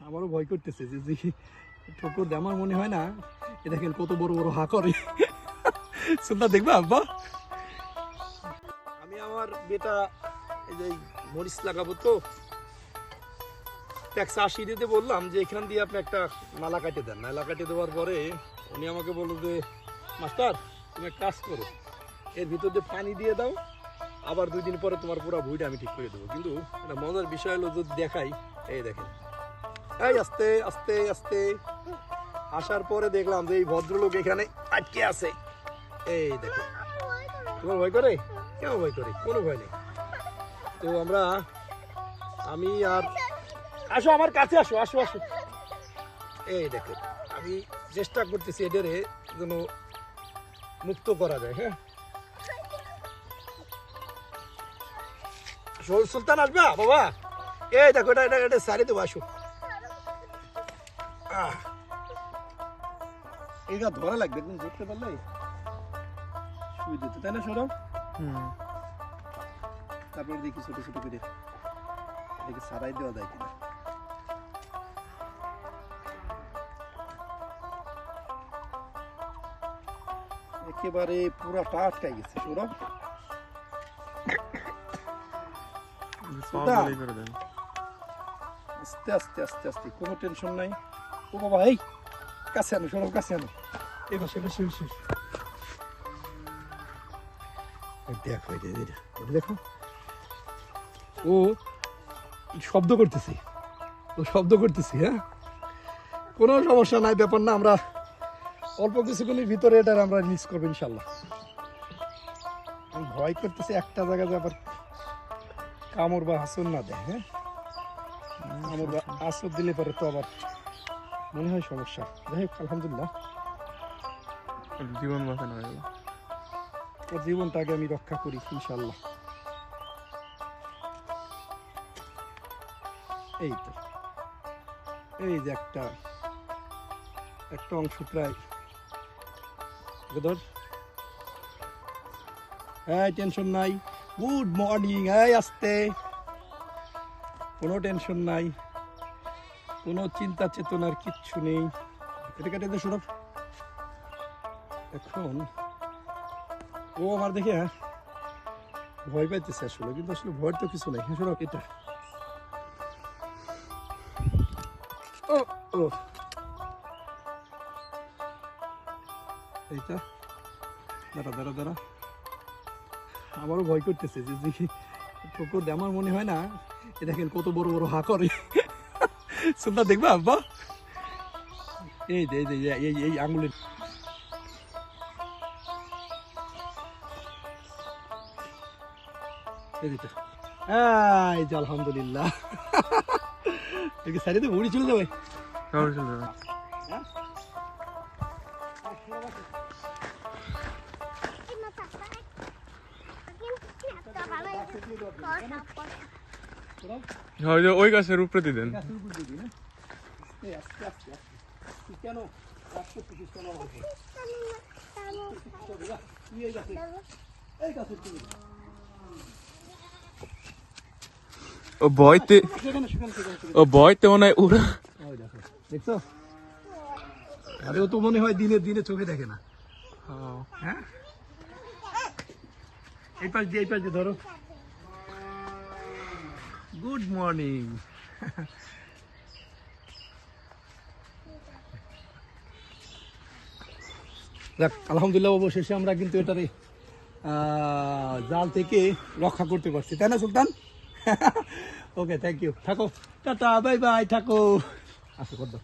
আমারও ভয় করতেছে যে ঠোকর দেয়, আমার মনে হয় না। এ দেখেন কত বড় বড় হা করে। সুন্দর দেখবা আব্বা। আমি আমার বেটা এই যে মরিচ লাগাবো, তো ট্যাক্স 80 দিতে বললাম যে এখান দিয়ে আপনি একটা নালা কাটে দেন। নালা কাটে দেওয়ার পরে উনি আমাকে বললো যে মাস্টার তুমি এক কাজ করো, এর ভিতর দিয়ে পানি দিয়ে দাও, আবার 2 দিন পরে তোমার পুরো ভুঁইটা আমি ঠিক করে দেবো। কিন্তু একটা মজার বিষয় হলো যদি দেখাই, এই দেখেন, এই আস্তে আস্তে আস্তে আসার পরে দেখলাম যে এই ভদ্রলোক এখানে আটকে আছে। এই দেখেন, তোমার ভয় করে? কেন ভয় করে? কোনো ভয় নেই। তো আমি আর আসো আমার কাছে, আসো আসো আসো। এই দেখেন, আমি চেষ্টা করতেছি এদের যেন মুক্ত করা যায়। হ্যাঁ, সুলতান আসবা বাবা, এই দেখো এটা সারি দেবো, আসো। এইটা ধরা লাগবে, একদম ধরতে পারলে শুয়ে দিতে, তাই না সৌরভ? তারপর দেখি ছোট ছোট করে দেখি সারাই দেওয়া যায় কিনা। একেবারে পুরাটা আটকাই গেছে সৌরভ। আস্তে আস্তে আস্তে আস্তে, কোনো টেনশন নাই। ও বাবা, এই কাছে আনো সৌরভ, কাছে আনো। এই বসে বসে বসে দেখো, দেখো ও শব্দ করতেছে, হ্যাঁ, কোনো সমস্যা নাই, ব্যাপার না। আমরা অল্প কিছুক্ষণের ভিতরে এটা আমরা মিস করবো ইনশাল্লাহ। আমি ভয় করতেছি একটা জায়গায় আবার কামড় বা হাসর না দেয়। হ্যাঁ, কামড় বা হাসর দিলে পরে তো আবার মনে হয় সমস্যা। যাই হোক, আলহামদুলিল্লাহ জীবন বাঁচানো হয়ে গেল। ওর জীবনটাকে আমি রক্ষা করি ইনশাল্লাহ। এই তো, এই যে একটা অংশ প্রায় ধর। হ্যাঁ, টেনশন নাই, গুড মর্নিং। এই আসতে, কোনো টেনশন নাই, কোনো চিন্তা চেতনার কিচ্ছু নেই। কেটে কেটে দে সৌরভ। এখন ও আমার দেখে ভয় পাইতেছে আসলে, কিন্তু আসলে ভয়ের তো কিছু নেই। হ্যাঁ সৌরভ, এটা ও ও এইটা দাঁড়া দাঁড়া দাঁড়া, আমারও ভয় করতেছে যে ঠোকর দেয়, আমার মনে হয় না। এ দেখেন কত বড় বড় হা করে। সুন্দর দেখবা আব্বা। এই যে এই আঙুলের এই যে আলহামদুলিল্লাহ। সাইডে উড়ি চলে যাবে। ওই গাছের উপরে দিলেন। কেন ও ভয়তে মনে হয় উড়া। দেখছো, আরে ও তো মনে হয় দিনে দিনে চোখে দেখে না। হ্যাঁ, এই পাশ দিয়ে ধরো। Good morning. দেখ, আলহামদুলিল্লাহ অবশেষে আমরা কিন্তু এটারে জাল থেকে রক্ষা করতে পারছি, তাই না সুলতান? ওকে, থ্যাংক ইউ। থাকো, টাটা, বাই বাই, থাকো। আচ্ছা, কর দাও।